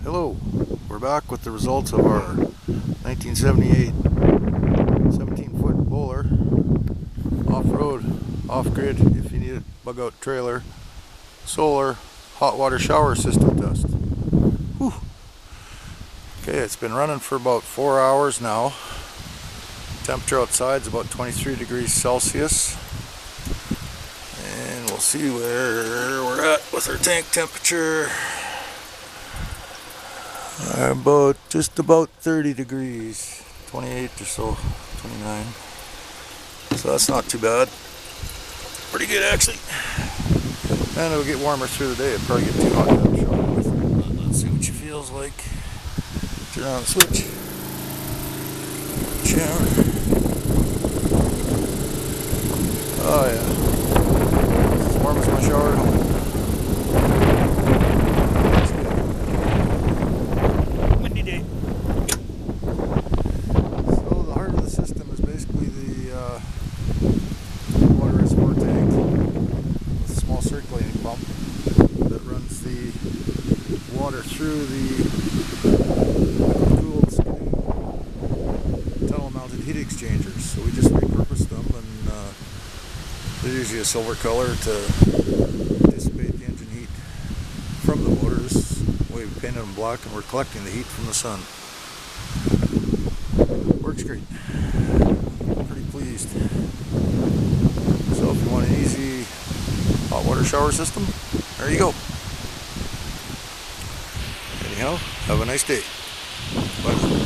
Hello, we're back with the results of our 1978 17-foot Boler off-road, off-grid, if you need a bug-out trailer, solar, hot water shower system test. Whew. Okay, it's been running for about 4 hours now. Temperature outside is about 23 degrees Celsius. And we'll see where we're at with our tank temperature. Just about 30 degrees, 28 or so, 29. So that's not too bad. Pretty good actually. And it'll get warmer through the day. It'll probably get too hot to have a shower with. Let's see what she feels like. Turn on the switch. Shower. Oh yeah. It's as warm as my shower at home. Circulating pump that runs the water through the cooled tunnel mounted heat exchangers. So we just repurposed them, and they're usually a silver color to dissipate the engine heat from the motors. We painted them black and we're collecting the heat from the sun. Works great. Pretty pleased. So if you want an easy hot water shower system, there you go. Anyhow, have a nice day. Bye.